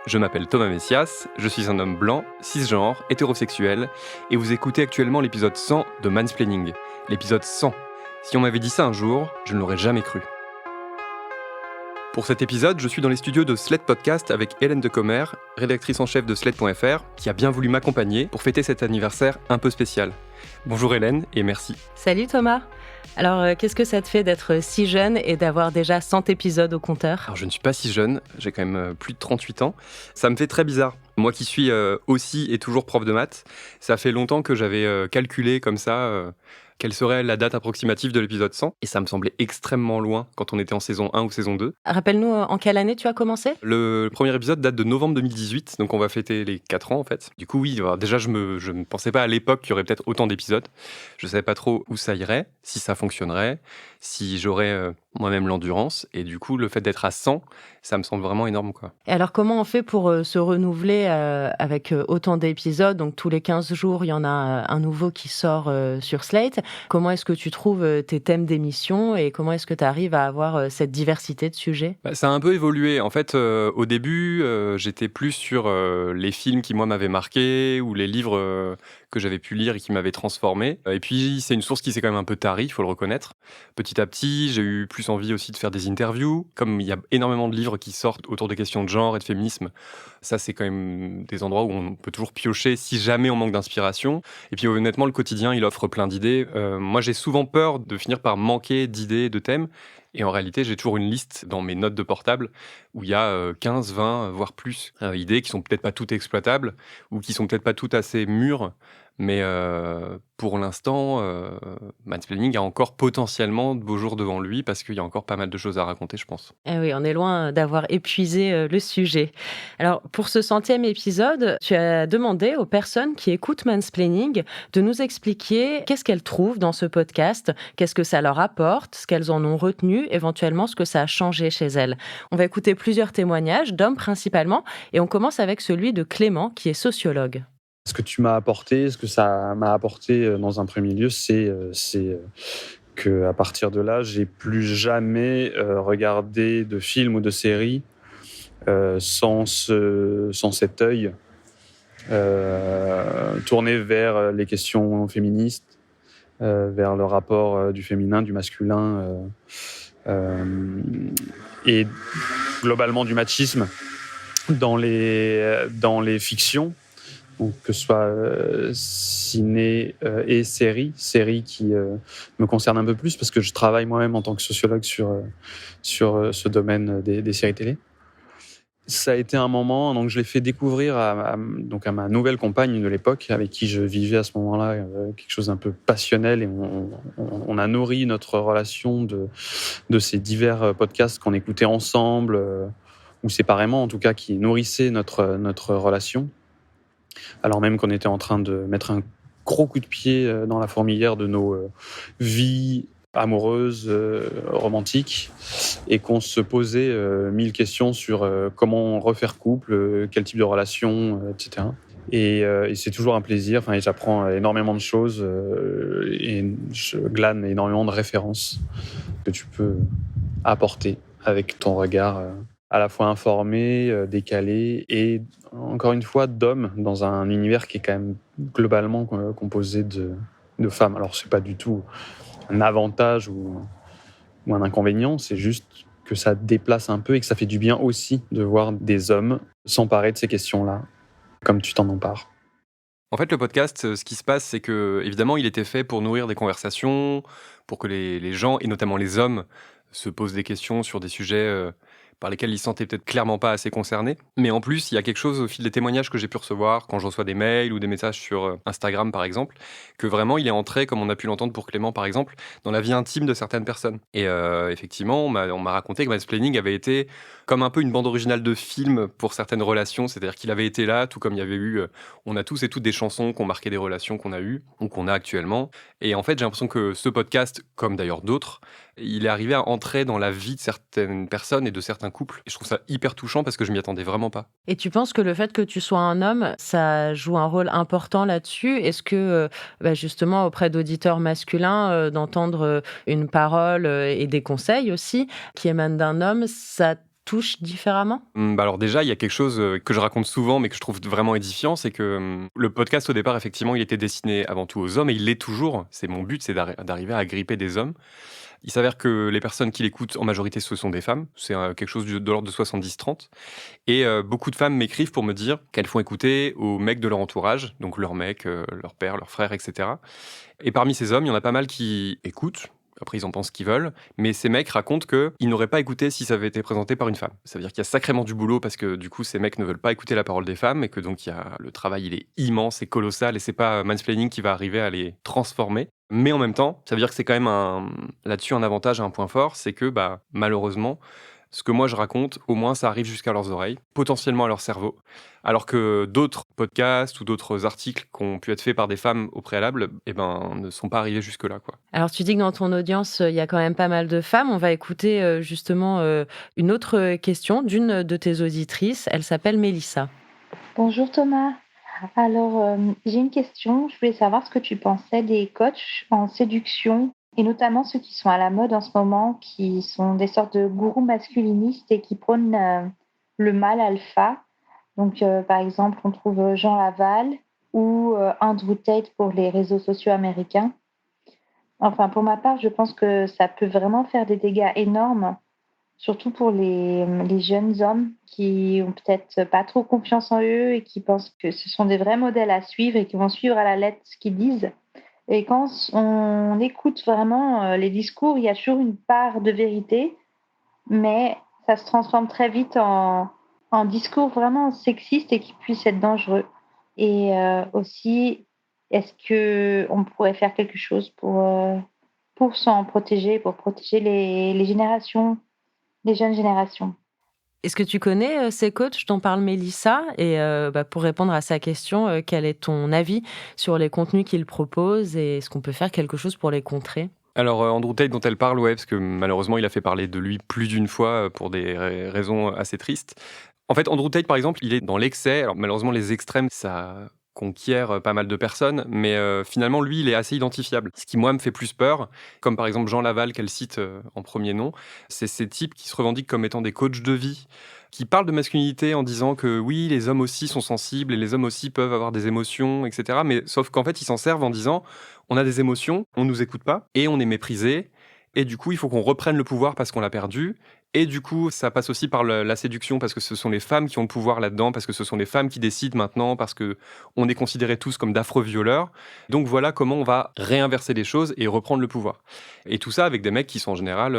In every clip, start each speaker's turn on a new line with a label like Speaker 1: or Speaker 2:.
Speaker 1: Je m'appelle Thomas Messias, je suis un homme blanc, cisgenre, hétérosexuel, et vous écoutez actuellement l'épisode 100 de Mansplaining. L'épisode 100. Si on m'avait dit ça un jour, je ne l'aurais jamais cru. Pour cet épisode, je suis dans les studios de Sled Podcast avec Hélène Decomer, rédactrice en chef de Sled.fr, qui a bien voulu m'accompagner pour fêter cet anniversaire un peu spécial. Bonjour Hélène et merci.
Speaker 2: Salut Thomas. Alors, qu'est-ce que ça te fait d'être si jeune et d'avoir déjà 100 épisodes au compteur ?
Speaker 1: Alors je ne suis pas si jeune, j'ai quand même plus de 38 ans. Ça me fait très bizarre. Moi qui suis aussi et toujours prof de maths, ça fait longtemps que j'avais calculé comme ça quelle serait la date approximative de l'épisode 100. Et ça me semblait extrêmement loin quand on était en saison 1 ou saison 2.
Speaker 2: Rappelle-nous en quelle année tu as commencé ?
Speaker 1: Le premier épisode date de novembre 2018, donc on va fêter les 4 ans en fait. Du coup oui, alors déjà je ne pensais pas à l'époque qu'il y aurait peut-être autant d'épisodes. Je ne savais pas trop où ça irait, si ça fonctionnerait, si j'aurais moi-même l'endurance. Et du coup le fait d'être à 100, ça me semble vraiment énorme, quoi.
Speaker 2: Et alors, comment on fait pour se renouveler avec autant d'épisodes ? Donc, tous les 15 jours, il y en a un nouveau qui sort sur Slate. Comment est-ce que tu trouves tes thèmes d'émission et comment est-ce que tu arrives à avoir cette diversité de sujets ?
Speaker 1: Ça a un peu évolué. En fait, au début, j'étais plus sur les films qui, moi, m'avaient marqué ou les livres que j'avais pu lire et qui m'avaient transformé. Et puis, c'est une source qui s'est quand même un peu tarie, il faut le reconnaître. Petit à petit, j'ai eu plus envie aussi de faire des interviews. Comme il y a énormément de livres qui sortent autour des questions de genre et de féminisme, ça, c'est quand même des endroits où on peut toujours piocher si jamais on manque d'inspiration. Et puis, honnêtement, le quotidien, il offre plein d'idées. Moi, j'ai souvent peur de finir par manquer d'idées, de thèmes. Et en réalité, j'ai toujours une liste dans mes notes de portable où il y a 15, 20, voire plus idées qui sont peut-être pas toutes exploitables ou qui sont peut-être pas toutes assez mûres. Mais pour l'instant, Mansplaining a encore potentiellement de beaux jours devant lui parce qu'il y a encore pas mal de choses à raconter, je pense.
Speaker 2: Eh oui, on est loin d'avoir épuisé le sujet. Alors, pour ce 100e épisode, tu as demandé aux personnes qui écoutent Mansplaining de nous expliquer qu'est-ce qu'elles trouvent dans ce podcast, qu'est-ce que ça leur apporte, ce qu'elles en ont retenu, éventuellement ce que ça a changé chez elles. On va écouter plusieurs témoignages, d'hommes principalement, et on commence avec celui de Clément, qui est sociologue.
Speaker 3: Ce que tu m'as apporté, ce que ça m'a apporté dans un premier lieu, c'est qu'à partir de là, j'ai plus jamais regardé de films ou de séries sans cet œil tourné vers les questions féministes, vers le rapport du féminin, du masculin et globalement du machisme dans les fictions. Donc, que ce soit ciné et séries qui me concernent un peu plus parce que je travaille moi-même en tant que sociologue sur ce domaine des séries télé. Ça a été un moment, donc je l'ai fait découvrir à ma nouvelle compagne de l'époque avec qui je vivais à ce moment-là quelque chose d'un peu passionnel et on a nourri notre relation de ces divers podcasts qu'on écoutait ensemble ou séparément en tout cas qui nourrissaient notre relation. Alors même qu'on était en train de mettre un gros coup de pied dans la fourmilière de nos vies amoureuses, romantiques, et qu'on se posait 1000 questions sur comment refaire couple, quel type de relation, etc. Et c'est toujours un plaisir, et j'apprends énormément de choses et je glane énormément de références que tu peux apporter avec ton regard à la fois informé, décalé et encore une fois d'hommes dans un univers qui est quand même globalement composé de femmes. Alors c'est pas du tout un avantage ou un inconvénient, c'est juste que ça déplace un peu et que ça fait du bien aussi de voir des hommes s'emparer de ces questions-là, comme tu t'en empares.
Speaker 1: En fait, le podcast, ce qui se passe, c'est que, évidemment, il était fait pour nourrir des conversations, pour que les gens, et notamment les hommes, se posent des questions sur des sujets par lesquels ils se sentaient peut-être clairement pas assez concernés. Mais en plus, il y a quelque chose au fil des témoignages que j'ai pu recevoir, quand je reçois des mails ou des messages sur Instagram, par exemple, que vraiment, il est entré, comme on a pu l'entendre pour Clément, par exemple, dans la vie intime de certaines personnes. Et effectivement, on m'a raconté que Mansplaining avait été comme un peu une bande originale de film pour certaines relations, c'est-à-dire qu'il avait été là, tout comme il y avait eu, on a tous et toutes des chansons qui ont marqué des relations qu'on a eues ou qu'on a actuellement. Et en fait, j'ai l'impression que ce podcast, comme d'ailleurs d'autres, il est arrivé à entrer dans la vie de certaines personnes et de certains couples. Et je trouve ça hyper touchant parce que je m'y attendais vraiment pas.
Speaker 2: Et tu penses que le fait que tu sois un homme, ça joue un rôle important là-dessus ? Est-ce que, justement, auprès d'auditeurs masculins, d'entendre une parole et des conseils aussi qui émanent d'un homme, ça touche différemment?
Speaker 1: Alors déjà, il y a quelque chose que je raconte souvent, mais que je trouve vraiment édifiant, c'est que le podcast, au départ, effectivement, il était destiné avant tout aux hommes, et il l'est toujours. C'est mon but, c'est d'arriver à agripper des hommes. Il s'avère que les personnes qui l'écoutent, en majorité, ce sont des femmes. C'est quelque chose de l'ordre de 70-30. Et beaucoup de femmes m'écrivent pour me dire qu'elles font écouter aux mecs de leur entourage, donc leur mec, leur père, leur frère, etc. Et parmi ces hommes, il y en a pas mal qui écoutent. Après, ils en pensent ce qu'ils veulent. Mais ces mecs racontent qu'ils n'auraient pas écouté si ça avait été présenté par une femme. Ça veut dire qu'il y a sacrément du boulot parce que du coup, ces mecs ne veulent pas écouter la parole des femmes et que donc le travail, il est immense et colossal et c'est pas Mansplaining qui va arriver à les transformer. Mais en même temps, ça veut dire que c'est quand même là-dessus un avantage et un point fort, c'est que malheureusement, ce que moi je raconte, au moins ça arrive jusqu'à leurs oreilles, potentiellement à leur cerveau. Alors que d'autres podcasts ou d'autres articles qui ont pu être faits par des femmes au préalable, ne sont pas arrivés jusque-là, quoi.
Speaker 2: Alors, tu dis que dans ton audience, il y a quand même pas mal de femmes. On va écouter justement une autre question d'une de tes auditrices. Elle s'appelle Mélissa.
Speaker 4: Bonjour Thomas. Alors, j'ai une question. Je voulais savoir ce que tu pensais des coachs en séduction et notamment ceux qui sont à la mode en ce moment, qui sont des sortes de gourous masculinistes et qui prônent le mâle alpha. Donc, par exemple, on trouve Jean Laval ou Andrew Tate pour les réseaux sociaux américains. Enfin, pour ma part, je pense que ça peut vraiment faire des dégâts énormes, surtout pour les jeunes hommes qui ont peut-être pas trop confiance en eux et qui pensent que ce sont des vrais modèles à suivre et qui vont suivre à la lettre ce qu'ils disent. Et quand on écoute vraiment les discours, il y a toujours une part de vérité, mais ça se transforme très vite en discours vraiment sexiste et qui puisse être dangereux. Et aussi, est-ce qu'on pourrait faire quelque chose pour s'en protéger, pour protéger les générations, les jeunes générations?
Speaker 2: Est-ce que tu connais ces coachs dont parle Mélissa? Et pour répondre à sa question, quel est ton avis sur les contenus qu'ils proposent et est-ce qu'on peut faire quelque chose pour les contrer?
Speaker 1: Alors, Andrew Tate dont elle parle, ouais, parce que malheureusement, il a fait parler de lui plus d'une fois pour des raisons assez tristes. En fait, Andrew Tate, par exemple, il est dans l'excès. Alors, malheureusement, les extrêmes, ça conquiert pas mal de personnes, mais finalement, lui, il est assez identifiable. Ce qui, moi, me fait plus peur, comme par exemple Jean Laval, qu'elle cite en premier nom, c'est ces types qui se revendiquent comme étant des coachs de vie, qui parlent de masculinité en disant que oui, les hommes aussi sont sensibles et les hommes aussi peuvent avoir des émotions, etc. Mais sauf qu'en fait, ils s'en servent en disant on a des émotions, on nous écoute pas et on est méprisé. Et du coup, il faut qu'on reprenne le pouvoir parce qu'on l'a perdu. Et du coup, ça passe aussi par la séduction parce que ce sont les femmes qui ont le pouvoir là-dedans, parce que ce sont les femmes qui décident maintenant, parce que on est considérés tous comme d'affreux violeurs. Donc voilà comment on va réinverser les choses et reprendre le pouvoir. Et tout ça avec des mecs qui sont en général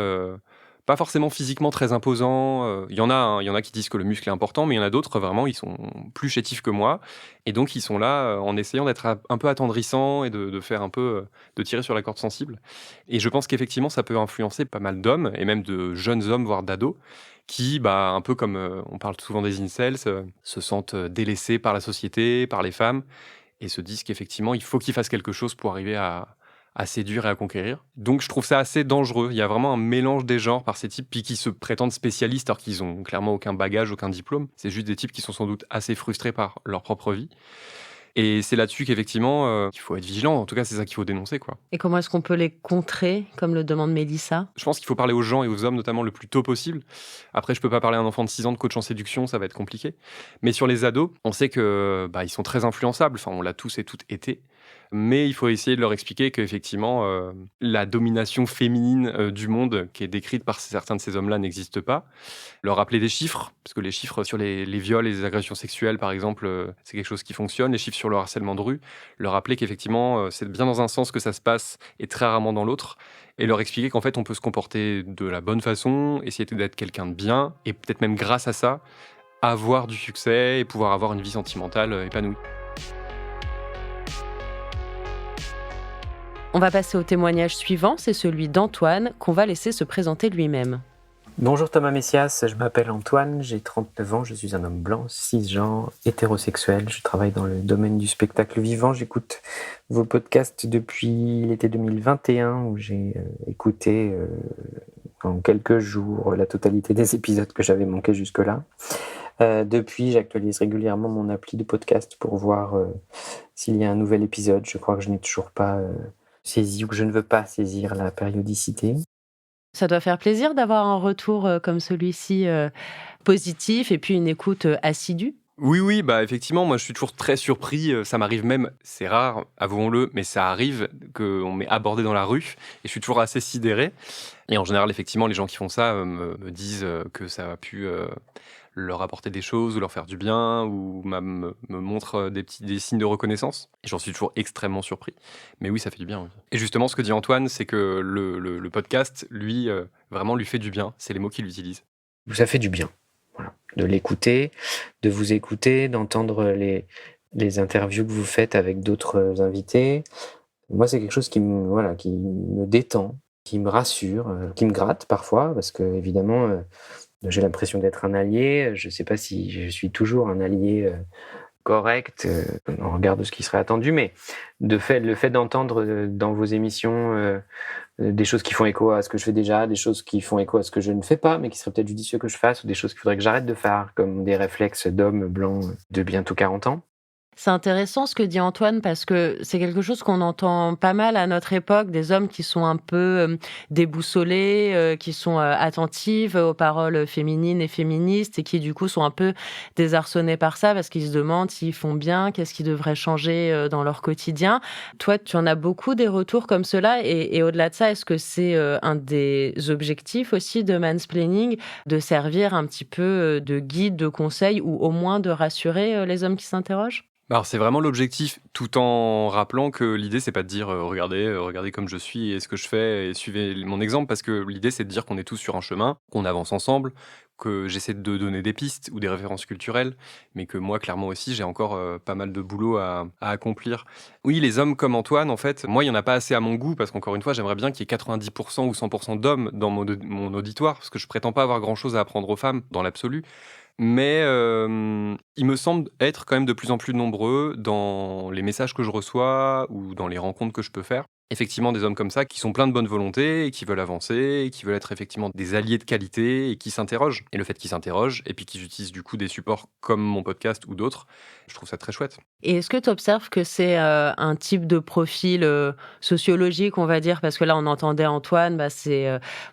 Speaker 1: pas forcément physiquement très imposants. Il y en a, hein, il y en a qui disent que le muscle est important, mais il y en a d'autres vraiment, ils sont plus chétifs que moi. Et donc ils sont là en essayant d'être un peu attendrissants et de faire un peu, de tirer sur la corde sensible. Et je pense qu'effectivement, ça peut influencer pas mal d'hommes, et même de jeunes hommes, voire d'ados, qui, un peu comme on parle souvent des incels, se sentent délaissés par la société, par les femmes, et se disent qu'effectivement, il faut qu'ils fassent quelque chose pour arriver à séduire et à conquérir. Donc je trouve ça assez dangereux. Il y a vraiment un mélange des genres par ces types, puis qui se prétendent spécialistes alors qu'ils ont clairement aucun bagage, aucun diplôme. C'est juste des types qui sont sans doute assez frustrés par leur propre vie. Et c'est là-dessus qu'effectivement, il faut être vigilant. En tout cas, c'est ça qu'il faut dénoncer, quoi.
Speaker 2: Et comment est-ce qu'on peut les contrer, comme le demande Mélissa?
Speaker 1: Je pense qu'il faut parler aux gens et aux hommes, notamment le plus tôt possible. Après, je peux pas parler à un enfant de 6 ans de coach en séduction, ça va être compliqué. Mais sur les ados, on sait que ils sont très influençables. Enfin, on l'a tous et toutes été. Mais il faut essayer de leur expliquer qu'effectivement, la domination féminine du monde qui est décrite par certains de ces hommes-là n'existe pas. Leur rappeler des chiffres, parce que les chiffres sur les viols et les agressions sexuelles, par exemple, c'est quelque chose qui fonctionne. Les chiffres sur le harcèlement de rue, leur rappeler qu'effectivement, c'est bien dans un sens que ça se passe et très rarement dans l'autre. Et leur expliquer qu'en fait, on peut se comporter de la bonne façon, essayer d'être quelqu'un de bien, et peut-être même grâce à ça, avoir du succès et pouvoir avoir une vie sentimentale épanouie.
Speaker 2: On va passer au témoignage suivant, c'est celui d'Antoine, qu'on va laisser se présenter lui-même.
Speaker 5: Bonjour Thomas Messias, je m'appelle Antoine, j'ai 39 ans, je suis un homme blanc, cisgenre, hétérosexuel, je travaille dans le domaine du spectacle vivant, j'écoute vos podcasts depuis l'été 2021 où j'ai écouté en quelques jours la totalité des épisodes que j'avais manqués jusque-là. Depuis, j'actualise régulièrement mon appli de podcast pour voir s'il y a un nouvel épisode, je crois que je n'ai toujours pas saisi ou que je ne veux pas saisir la périodicité.
Speaker 2: Ça doit faire plaisir d'avoir un retour comme celui-ci positif et puis une écoute assidue.
Speaker 1: Oui, bah effectivement, moi je suis toujours très surpris. Ça m'arrive même, c'est rare, avouons-le, mais ça arrive qu'on m'ait abordé dans la rue et je suis toujours assez sidéré. Et en général, effectivement, les gens qui font ça me disent que ça a pu leur apporter des choses ou leur faire du bien ou me montrent des signes de reconnaissance. Et j'en suis toujours extrêmement surpris. Mais oui, ça fait du bien. Oui. Et justement, ce que dit Antoine, c'est que le podcast, lui, vraiment lui fait du bien. C'est les mots qu'il utilise.
Speaker 5: Ça fait du bien. Voilà. De l'écouter, de vous écouter, d'entendre les interviews que vous faites avec d'autres invités. Moi, c'est quelque chose qui me détend, qui me rassure, qui me gratte parfois, parce que évidemment, j'ai l'impression d'être un allié. Je ne sais pas si je suis toujours un allié correct en regard de ce qui serait attendu, mais le fait d'entendre dans vos émissions des choses qui font écho à ce que je fais déjà, des choses qui font écho à ce que je ne fais pas, mais qui serait peut-être judicieux que je fasse, ou des choses qu'il faudrait que j'arrête de faire, comme des réflexes d'homme blanc de bientôt 40 ans.
Speaker 2: C'est intéressant ce que dit Antoine parce que c'est quelque chose qu'on entend pas mal à notre époque, des hommes qui sont un peu déboussolés, qui sont attentifs aux paroles féminines et féministes et qui du coup sont un peu désarçonnés par ça parce qu'ils se demandent s'ils font bien, qu'est-ce qui devrait changer dans leur quotidien. Toi, tu en as beaucoup des retours comme cela et au-delà de ça, est-ce que c'est un des objectifs aussi de Mansplaining de servir un petit peu de guide, de conseil ou au moins de rassurer les hommes qui s'interrogent?
Speaker 1: Alors c'est vraiment l'objectif, tout en rappelant que l'idée c'est pas de dire regardez comme je suis et ce que je fais et suivez mon exemple, parce que l'idée c'est de dire qu'on est tous sur un chemin, qu'on avance ensemble, que j'essaie de donner des pistes ou des références culturelles, mais que moi clairement aussi j'ai encore pas mal de boulot à accomplir. Oui, les hommes comme Antoine, en fait, moi il y en a pas assez à mon goût, parce qu'encore une fois j'aimerais bien qu'il y ait 90% ou 100% d'hommes dans mon auditoire, parce que je prétends pas avoir grand chose à apprendre aux femmes dans l'absolu. Mais il me semble être quand même de plus en plus nombreux dans les messages que je reçois ou dans les rencontres que je peux faire. Effectivement, des hommes comme ça qui sont pleins de bonne volonté et qui veulent avancer, et qui veulent être effectivement des alliés de qualité et qui s'interrogent. Et le fait qu'ils s'interrogent et puis qu'ils utilisent du coup des supports comme mon podcast ou d'autres, je trouve ça très chouette.
Speaker 2: Et est-ce que tu observes que c'est un type de profil sociologique, on va dire, parce que là, on entendait Antoine,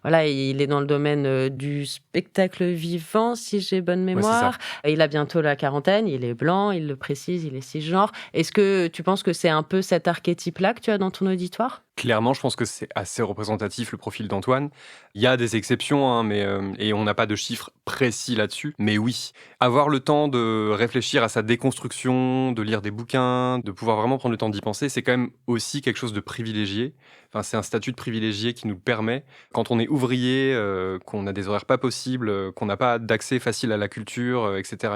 Speaker 2: voilà, il est dans le domaine du spectacle vivant, si j'ai bonne
Speaker 1: Ouais, c'est ça.
Speaker 2: mémoire. Il a bientôt la quarantaine, il est blanc, il le précise, il est cisgenre. Est-ce que tu penses que c'est un peu cet archétype-là que tu as dans ton auditoire?
Speaker 1: Clairement, je pense que c'est assez représentatif le profil d'Antoine. Il y a des exceptions, hein, et on n'a pas de chiffres précis là-dessus. Mais oui, avoir le temps de réfléchir à sa déconstruction, de lire des bouquins, de pouvoir vraiment prendre le temps d'y penser, c'est quand même aussi quelque chose de privilégié. Enfin, c'est un statut de privilégié qui nous permet, quand on est ouvrier, qu'on a des horaires pas possibles, qu'on n'a pas d'accès facile à la culture, etc.,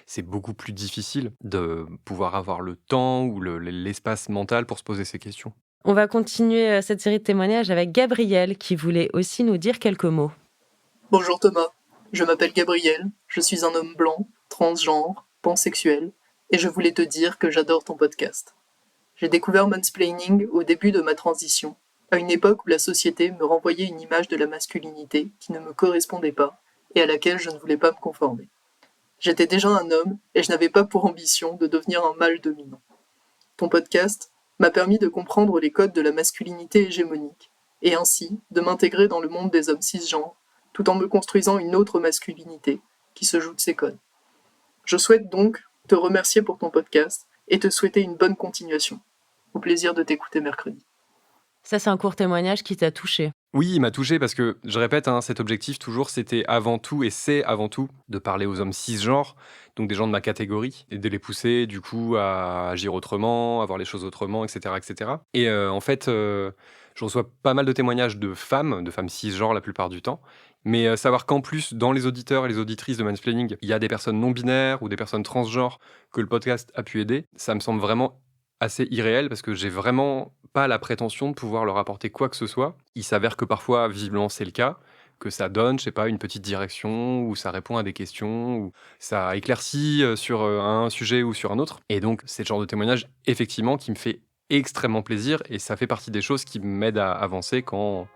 Speaker 1: c'est beaucoup plus difficile de pouvoir avoir le temps ou l'espace mental pour se poser ces questions.
Speaker 2: On va continuer cette série de témoignages avec Gabriel qui voulait aussi nous dire quelques mots.
Speaker 6: Bonjour Thomas, je m'appelle Gabriel, je suis un homme blanc, transgenre, pansexuel, et je voulais te dire que j'adore ton podcast. J'ai découvert Mansplaining au début de ma transition, à une époque où la société me renvoyait une image de la masculinité qui ne me correspondait pas et à laquelle je ne voulais pas me conformer. J'étais déjà un homme et je n'avais pas pour ambition de devenir un mâle dominant. Ton podcast m'a permis de comprendre les codes de la masculinité hégémonique, et ainsi de m'intégrer dans le monde des hommes cisgenres, tout en me construisant une autre masculinité qui se joue de ces codes. Je souhaite donc te remercier pour ton podcast et te souhaiter une bonne continuation. Au plaisir de t'écouter mercredi.
Speaker 2: Ça, c'est un court témoignage qui t'a touché.
Speaker 1: Oui, il m'a touché parce que, je répète, hein, cet objectif toujours, c'était avant tout, et c'est avant tout, de parler aux hommes cisgenres, donc des gens de ma catégorie, et de les pousser du coup à agir autrement, à voir les choses autrement, etc. Et en fait, je reçois pas mal de témoignages de femmes cisgenres la plupart du temps, mais savoir qu'en plus, dans les auditeurs et les auditrices de Mansplaining, il y a des personnes non-binaires ou des personnes transgenres que le podcast a pu aider, ça me semble vraiment assez irréel parce que j'ai vraiment pas la prétention de pouvoir leur apporter quoi que ce soit. Il s'avère que parfois, visiblement, c'est le cas, que ça donne, je sais pas, une petite direction, ou ça répond à des questions, ou ça éclaircit sur un sujet ou sur un autre. Et donc, c'est le genre de témoignage, effectivement, qui me fait extrêmement plaisir, et ça fait partie des choses qui m'aident à avancer quand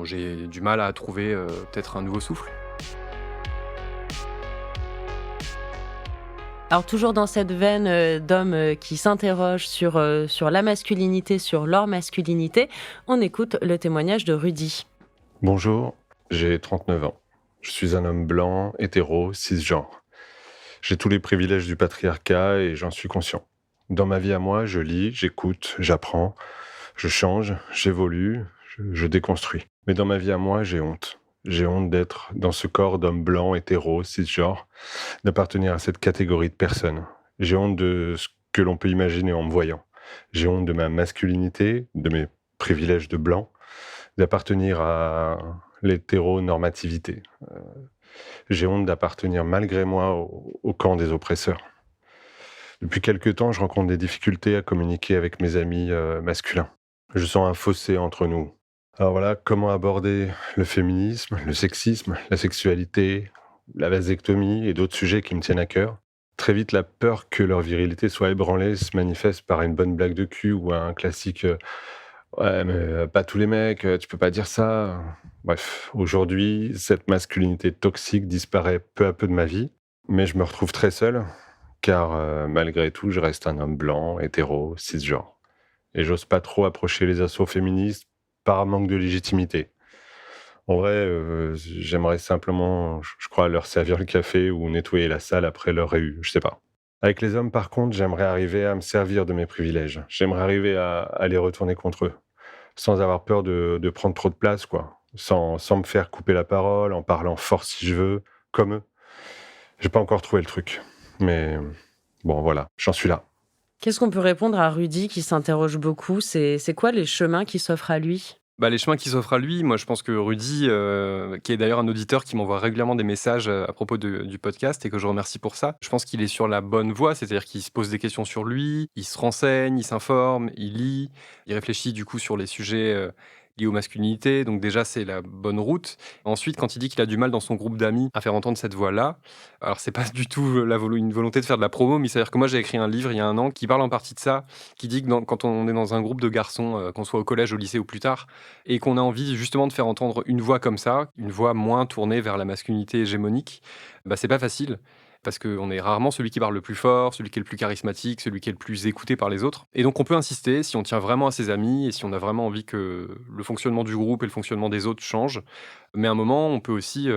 Speaker 1: j'ai du mal à trouver peut-être un nouveau souffle.
Speaker 2: Alors toujours dans cette veine d'hommes qui s'interrogent sur la masculinité, sur leur masculinité, on écoute le témoignage de Rudy.
Speaker 7: Bonjour, j'ai 39 ans. Je suis un homme blanc, hétéro, cisgenre. J'ai tous les privilèges du patriarcat et j'en suis conscient. Dans ma vie à moi, je lis, j'écoute, j'apprends, je change, j'évolue, je déconstruis. Mais dans ma vie à moi, j'ai honte. J'ai honte d'être dans ce corps d'homme blanc, hétéro, cisgenre, d'appartenir à cette catégorie de personnes. J'ai honte de ce que l'on peut imaginer en me voyant. J'ai honte de ma masculinité, de mes privilèges de blanc, d'appartenir à l'hétéronormativité. J'ai honte d'appartenir malgré moi au camp des oppresseurs. Depuis quelque temps, je rencontre des difficultés à communiquer avec mes amis masculins. Je sens un fossé entre nous. Alors voilà, comment aborder le féminisme, le sexisme, la sexualité, la vasectomie et d'autres sujets qui me tiennent à cœur. Très vite, la peur que leur virilité soit ébranlée se manifeste par une bonne blague de cul ou un classique ouais, mais pas tous les mecs, tu peux pas dire ça. Bref, aujourd'hui, cette masculinité toxique disparaît peu à peu de ma vie, mais je me retrouve très seul, car malgré tout, je reste un homme blanc, hétéro, cisgenre. Et j'ose pas trop approcher les assos féministes par manque de légitimité. En vrai, j'aimerais simplement, je crois, leur servir le café ou nettoyer la salle après leur réu, je sais pas. Avec les hommes, par contre, j'aimerais arriver à me servir de mes privilèges. J'aimerais arriver à les retourner contre eux, sans avoir peur de prendre trop de place, quoi. Sans me faire couper la parole, en parlant fort si je veux, comme eux. J'ai pas encore trouvé le truc. Mais bon, voilà, j'en suis là.
Speaker 2: Qu'est-ce qu'on peut répondre à Rudy qui s'interroge beaucoup? C'est quoi les chemins qui s'offrent à lui?
Speaker 1: Bah, les chemins qui s'offrent à lui, moi je pense que Rudy, qui est d'ailleurs un auditeur qui m'envoie régulièrement des messages à propos du podcast et que je remercie pour ça, je pense qu'il est sur la bonne voie, c'est-à-dire qu'il se pose des questions sur lui, il se renseigne, il s'informe, il lit, il réfléchit du coup sur les sujets liés aux masculinités, donc déjà c'est la bonne route. Ensuite, quand il dit qu'il a du mal dans son groupe d'amis à faire entendre cette voix-là, alors c'est pas du tout une volonté de faire de la promo, mais c'est-à-dire que moi j'ai écrit un livre il y a un an qui parle en partie de ça, qui dit que quand on est dans un groupe de garçons, qu'on soit au collège, au lycée ou plus tard, et qu'on a envie justement de faire entendre une voix comme ça, une voix moins tournée vers la masculinité hégémonique, bah c'est pas facile. Parce qu'on est rarement celui qui parle le plus fort, celui qui est le plus charismatique, celui qui est le plus écouté par les autres. Et donc on peut insister si on tient vraiment à ses amis et si on a vraiment envie que le fonctionnement du groupe et le fonctionnement des autres changent. Mais à un moment, on peut aussi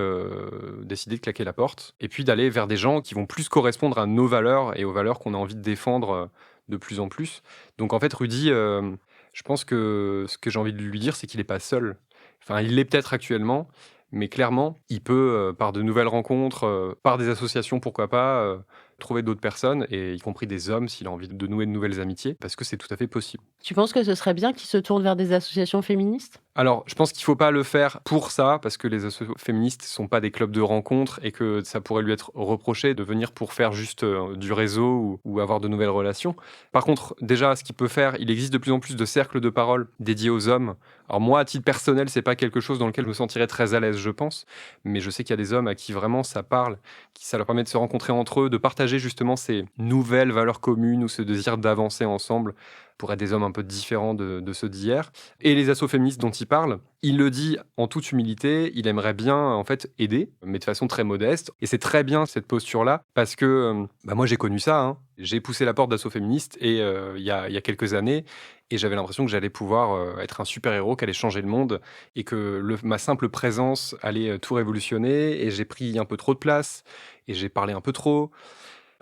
Speaker 1: décider de claquer la porte et puis d'aller vers des gens qui vont plus correspondre à nos valeurs et aux valeurs qu'on a envie de défendre de plus en plus. Donc en fait, Rudy, je pense que ce que j'ai envie de lui dire, c'est qu'il n'est pas seul. Enfin, il l'est peut-être actuellement, mais clairement, il peut, par de nouvelles rencontres, par des associations, pourquoi pas, trouver d'autres personnes, et y compris des hommes, s'il a envie de nouer de nouvelles amitiés, parce que c'est tout à fait possible.
Speaker 2: Tu penses que ce serait bien qu'il se tourne vers des associations féministes?
Speaker 1: Alors, je pense qu'il ne faut pas le faire pour ça, parce que les associations féministes ne sont pas des clubs de rencontres et que ça pourrait lui être reproché de venir pour faire juste du réseau ou avoir de nouvelles relations. Par contre, déjà, ce qu'il peut faire, il existe de plus en plus de cercles de parole dédiés aux hommes. Alors moi, à titre personnel, c'est pas quelque chose dans lequel je me sentirais très à l'aise, je pense, mais je sais qu'il y a des hommes à qui vraiment ça parle, qui ça leur permet de se rencontrer entre eux, de partager justement ces nouvelles valeurs communes ou ce désir d'avancer ensemble pour être des hommes un peu différents de ceux d'hier. Et les assos féministes dont il parle, il le dit en toute humilité, il aimerait bien en fait aider, mais de façon très modeste. Et c'est très bien cette posture-là, parce que moi j'ai connu ça, hein. J'ai poussé la porte d'assos féministes et il y a quelques années, et j'avais l'impression que j'allais pouvoir être un super-héros, qui allait changer le monde, et que ma simple présence allait tout révolutionner, et j'ai pris un peu trop de place, et j'ai parlé un peu trop.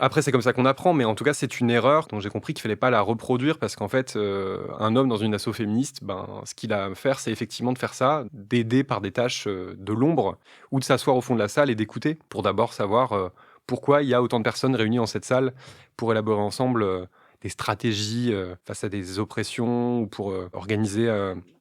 Speaker 1: Après, c'est comme ça qu'on apprend, mais en tout cas, c'est une erreur dont j'ai compris qu'il fallait pas la reproduire parce qu'en fait, un homme dans une asso féministe, ce qu'il a à faire, c'est effectivement de faire ça, d'aider par des tâches de l'ombre ou de s'asseoir au fond de la salle et d'écouter pour d'abord savoir pourquoi il y a autant de personnes réunies dans cette salle pour élaborer ensemble des stratégies face à des oppressions ou pour organiser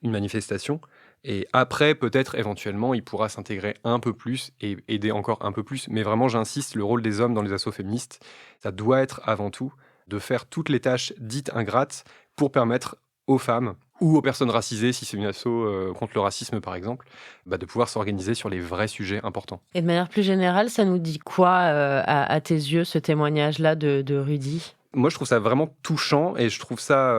Speaker 1: une manifestation. Et après, peut-être, éventuellement, il pourra s'intégrer un peu plus et aider encore un peu plus. Mais vraiment, j'insiste, le rôle des hommes dans les assos féministes, ça doit être avant tout de faire toutes les tâches dites ingrates pour permettre aux femmes ou aux personnes racisées, si c'est une asso contre le racisme par exemple, de pouvoir s'organiser sur les vrais sujets importants.
Speaker 2: Et de manière plus générale, ça nous dit quoi à tes yeux, ce témoignage-là de Rudy?
Speaker 1: Moi, je trouve ça vraiment touchant et je trouve ça...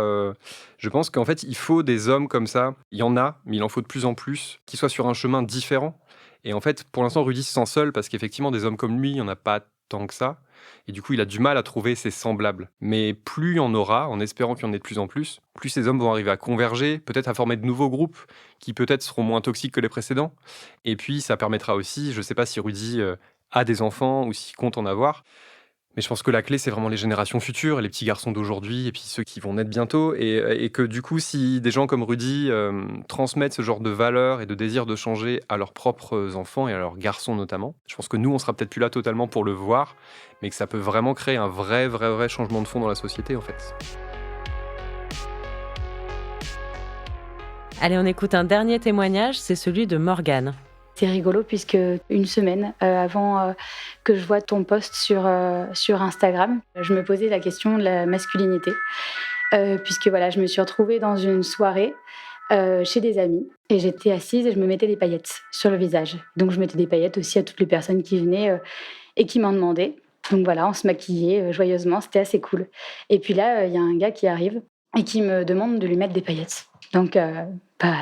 Speaker 1: je pense qu'en fait, il faut des hommes comme ça. Il y en a, mais il en faut de plus en plus, qui soient sur un chemin différent. Et en fait, pour l'instant, Rudy se sent seul parce qu'effectivement, des hommes comme lui, il n'y en a pas tant que ça. Et du coup, il a du mal à trouver ses semblables. Mais plus il y en aura, en espérant qu'il y en ait de plus en plus ces hommes vont arriver à converger, peut-être à former de nouveaux groupes qui peut-être seront moins toxiques que les précédents. Et puis, ça permettra aussi, je ne sais pas si Rudy a des enfants ou s'il compte en avoir, mais je pense que la clé, c'est vraiment les générations futures, les petits garçons d'aujourd'hui et puis ceux qui vont naître bientôt. Et que du coup, si des gens comme Rudy transmettent ce genre de valeurs et de désir de changer à leurs propres enfants et à leurs garçons notamment, je pense que nous, on sera peut-être plus là totalement pour le voir, mais que ça peut vraiment créer un vrai changement de fond dans la société en fait.
Speaker 2: Allez, on écoute un dernier témoignage, c'est celui de Morgane.
Speaker 8: C'est rigolo puisque une semaine avant que je vois ton post sur Instagram, je me posais la question de la masculinité. Puisque voilà, je me suis retrouvée dans une soirée chez des amis et j'étais assise et je me mettais des paillettes sur le visage. Donc je mettais des paillettes aussi à toutes les personnes qui venaient et qui m'en demandaient. Donc voilà, on se maquillait joyeusement, c'était assez cool. Et puis là, il y a un gars qui arrive et qui me demande de lui mettre des paillettes. Donc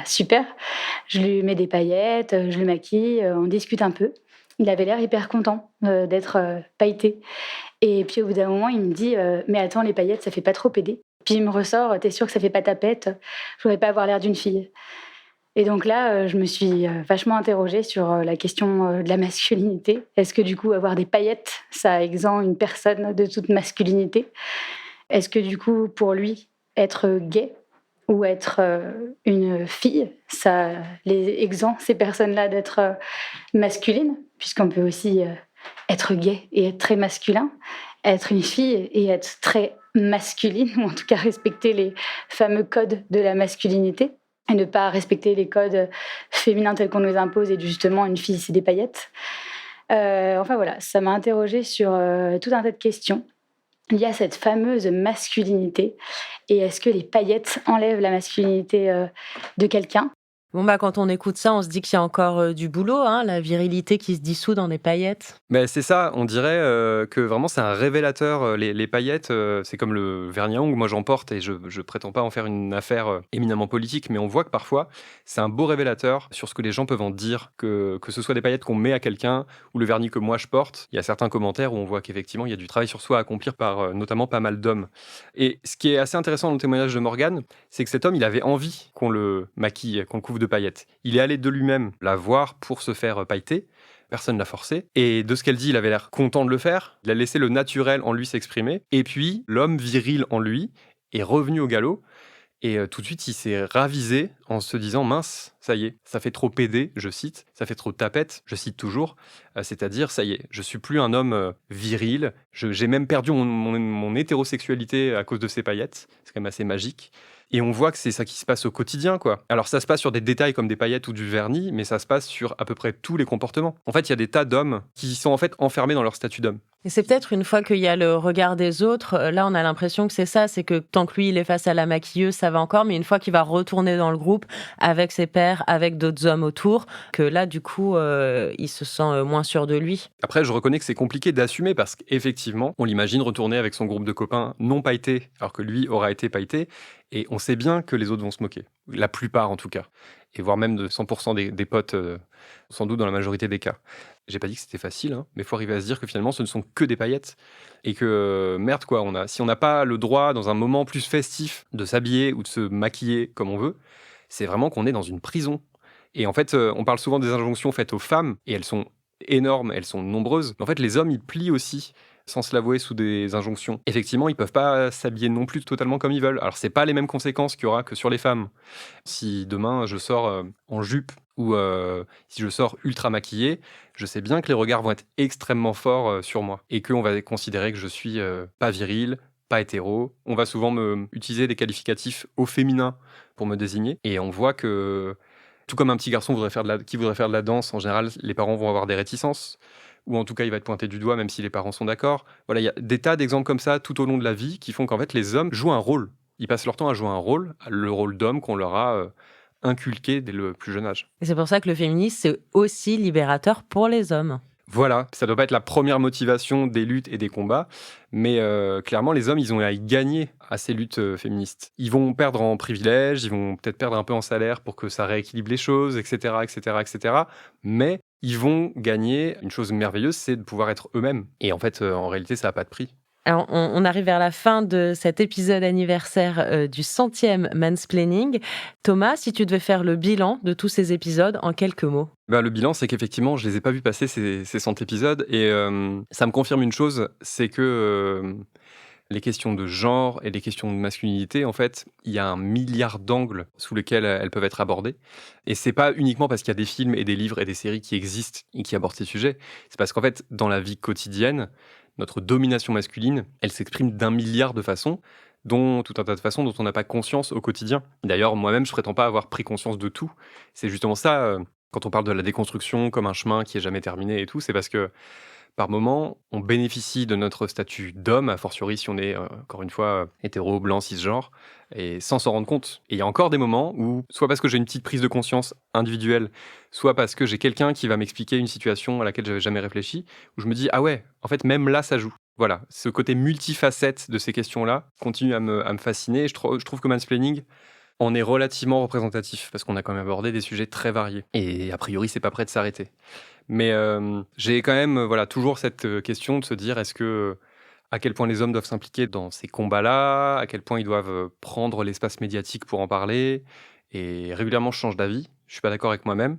Speaker 8: super, je lui mets des paillettes, je le maquille, on discute un peu. Il avait l'air hyper content d'être pailleté. Et puis au bout d'un moment, il me dit mais attends, les paillettes, ça fait pas trop pédé. Puis il me ressort, t'es sûr que ça fait pas tapette? Je voudrais pas avoir l'air d'une fille. Et donc là, je me suis vachement interrogée sur la question de la masculinité. Est-ce que du coup, avoir des paillettes, ça exempt une personne de toute masculinité? Est-ce que du coup, pour lui, être gay ou être une fille, ça les exempt ces personnes-là d'être masculines, puisqu'on peut aussi être gay et être très masculin, être une fille et être très masculine, ou en tout cas respecter les fameux codes de la masculinité, et ne pas respecter les codes féminins tels qu'on nous impose, et justement, une fille, c'est des paillettes. Enfin voilà, ça m'a interrogée sur tout un tas de questions. Il y a cette fameuse masculinité, et est-ce que les paillettes enlèvent la masculinité de quelqu'un ?
Speaker 2: Bon quand on écoute ça, on se dit qu'il y a encore du boulot, la virilité qui se dissout dans des paillettes.
Speaker 1: Mais c'est ça, on dirait que vraiment c'est un révélateur. Les paillettes, c'est comme le vernis à ongles, moi j'en porte et je prétends pas en faire une affaire éminemment politique, mais on voit que parfois c'est un beau révélateur sur ce que les gens peuvent en dire, que ce soit des paillettes qu'on met à quelqu'un ou le vernis que moi je porte. Il y a certains commentaires où on voit qu'effectivement il y a du travail sur soi à accomplir par notamment pas mal d'hommes. Et ce qui est assez intéressant dans le témoignage de Morgane, c'est que cet homme il avait envie qu'on le maquille, qu'on le couvre de paillettes. Il est allé de lui-même la voir pour se faire pailleter. Personne ne l'a forcé. Et de ce qu'elle dit, il avait l'air content de le faire. Il a laissé le naturel en lui s'exprimer. Et puis, l'homme viril en lui est revenu au galop. Et tout de suite, il s'est ravisé en se disant « Mince, ça y est, ça fait trop pédé », je cite, « ça fait trop tapette », je cite toujours, c'est-à-dire « ça y est, je suis plus un homme viril, j'ai même perdu mon hétérosexualité à cause de ces paillettes », c'est quand même assez magique. Et on voit que c'est ça qui se passe au quotidien, quoi. Alors ça se passe sur des détails comme des paillettes ou du vernis, mais ça se passe sur à peu près tous les comportements. En fait, il y a des tas d'hommes qui sont en fait enfermés dans leur statut d'homme.
Speaker 2: Et c'est peut-être une fois qu'il y a le regard des autres, là on a l'impression que c'est ça, c'est que tant que lui il est face à la maquilleuse, ça va encore, mais une fois qu'il va retourner dans le groupe avec ses pairs, avec d'autres hommes autour, que là du coup il se sent moins sûr de lui.
Speaker 1: Après, je reconnais que c'est compliqué d'assumer parce qu'effectivement, on l'imagine retourner avec son groupe de copains non pailletés, alors que lui aura été pailleté, et on sait bien que les autres vont se moquer, la plupart en tout cas, et voire même de 100% des potes, sans doute dans la majorité des cas. J'ai pas dit que c'était facile, mais il faut arriver à se dire que finalement ce ne sont que des paillettes et que merde quoi, si on n'a pas le droit dans un moment plus festif de s'habiller ou de se maquiller comme on veut, c'est vraiment qu'on est dans une prison. Et en fait, on parle souvent des injonctions faites aux femmes et elles sont énormes, elles sont nombreuses. Mais en fait, les hommes ils plient aussi sans se l'avouer sous des injonctions. Effectivement, ils peuvent pas s'habiller non plus totalement comme ils veulent. Alors c'est pas les mêmes conséquences qu'il y aura que sur les femmes. Si demain je sors en jupe ou si je sors ultra maquillée, je sais bien que les regards vont être extrêmement forts sur moi et qu'on va considérer que je suis pas viril, pas hétéro. On va souvent utiliser des qualificatifs au féminin pour me désigner et on voit que tout comme un petit garçon qui voudrait faire de la danse, en général, les parents vont avoir des réticences ou en tout cas il va être pointé du doigt même si les parents sont d'accord. Voilà, il y a des tas d'exemples comme ça tout au long de la vie qui font qu'en fait les hommes jouent un rôle. Ils passent leur temps à jouer un rôle, le rôle d'homme qu'on leur a inculqué dès le plus jeune âge.
Speaker 2: Et c'est pour ça que le féminisme, c'est aussi libérateur pour les hommes.
Speaker 1: Voilà, ça doit pas être la première motivation des luttes et des combats, mais clairement les hommes, ils ont à y gagner à ces luttes féministes. Ils vont perdre en privilèges, ils vont peut-être perdre un peu en salaire pour que ça rééquilibre les choses, etc., etc., etc. Mais ils vont gagner une chose merveilleuse, c'est de pouvoir être eux-mêmes. Et en fait, en réalité, ça n'a pas de prix.
Speaker 2: Alors, on arrive vers la fin de cet épisode anniversaire du 100e Mansplaining. Thomas, si tu devais faire le bilan de tous ces épisodes en quelques mots.
Speaker 1: Le bilan, c'est qu'effectivement, je les ai pas vus passer ces 100 épisodes. Et ça me confirme une chose, c'est que les questions de genre et les questions de masculinité, en fait, il y a 1 milliard d'angles sous lesquels elles peuvent être abordées. Et c'est pas uniquement parce qu'il y a des films et des livres et des séries qui existent et qui abordent ces sujets. C'est parce qu'en fait, dans la vie quotidienne, notre domination masculine, elle s'exprime d'1 milliard de façons, dont tout un tas de façons dont on n'a pas conscience au quotidien. D'ailleurs, moi-même, je prétends pas avoir pris conscience de tout. C'est justement ça, quand on parle de la déconstruction comme un chemin qui est jamais terminé et tout, c'est parce que par moment, on bénéficie de notre statut d'homme, a fortiori si on est, encore une fois, hétéro, blanc, cisgenre, et sans s'en rendre compte. Et il y a encore des moments où, soit parce que j'ai une petite prise de conscience individuelle, soit parce que j'ai quelqu'un qui va m'expliquer une situation à laquelle j'avais jamais réfléchi, où je me dis, ah ouais, en fait, même là, ça joue. Voilà, ce côté multifacette de ces questions-là continue à me fasciner. Et je trouve que Mansplaining en est relativement représentatif, parce qu'on a quand même abordé des sujets très variés. Et a priori, c'est pas prêt de s'arrêter. Mais j'ai quand même toujours cette question de se dire à quel point les hommes doivent s'impliquer dans ces combats-là, à quel point ils doivent prendre l'espace médiatique pour en parler. Et régulièrement, je change d'avis. Je suis pas d'accord avec moi-même.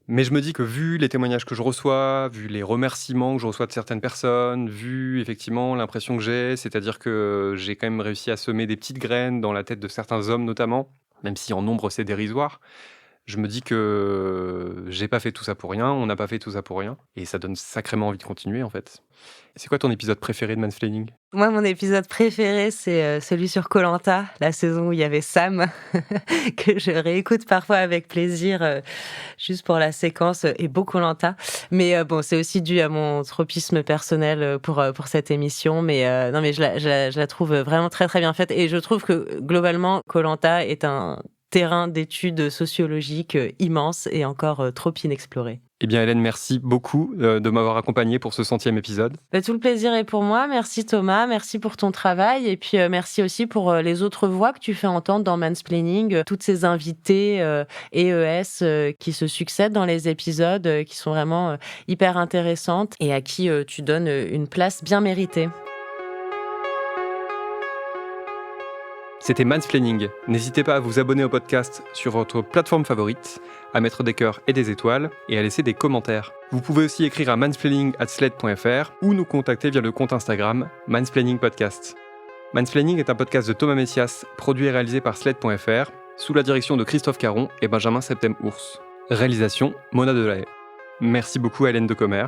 Speaker 1: Mais je me dis que vu les témoignages que je reçois, vu les remerciements que je reçois de certaines personnes, vu effectivement l'impression que j'ai, c'est-à-dire que j'ai quand même réussi à semer des petites graines dans la tête de certains hommes notamment, même si en nombre c'est dérisoire, je me dis que j'ai pas fait tout ça pour rien, on n'a pas fait tout ça pour rien, et ça donne sacrément envie de continuer en fait. C'est quoi ton épisode préféré de Mansplaining ?
Speaker 2: Moi, mon épisode préféré, c'est celui sur Koh Lanta, la saison où il y avait Sam, que je réécoute parfois avec plaisir, juste pour la séquence, et beau Koh Lanta. Mais bon, c'est aussi dû à mon tropisme personnel pour cette émission. Mais non, mais je la trouve vraiment très très bien faite. Et je trouve que globalement, Koh Lanta est un terrain d'études sociologiques immense et encore trop inexploré.
Speaker 1: Eh bien Hélène, merci beaucoup de m'avoir accompagné pour ce 100e épisode.
Speaker 2: Tout le plaisir est pour moi. Merci Thomas, merci pour ton travail et puis merci aussi pour les autres voix que tu fais entendre dans Mansplaining, toutes ces invités EES qui se succèdent dans les épisodes, qui sont vraiment hyper intéressantes et à qui tu donnes une place bien méritée.
Speaker 1: C'était Mansplaining. N'hésitez pas à vous abonner au podcast sur votre plateforme favorite, à mettre des cœurs et des étoiles et à laisser des commentaires. Vous pouvez aussi écrire à mansplaining@sled.fr ou nous contacter via le compte Instagram Mansplaining Podcast. Mansplaining est un podcast de Thomas Messias, produit et réalisé par sled.fr, sous la direction de Christophe Caron et Benjamin Septem-Ours. Réalisation Mona Delahaye. Merci beaucoup à Hélène Decomer.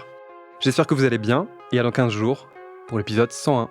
Speaker 1: J'espère que vous allez bien et à dans 15 jours pour l'épisode 101.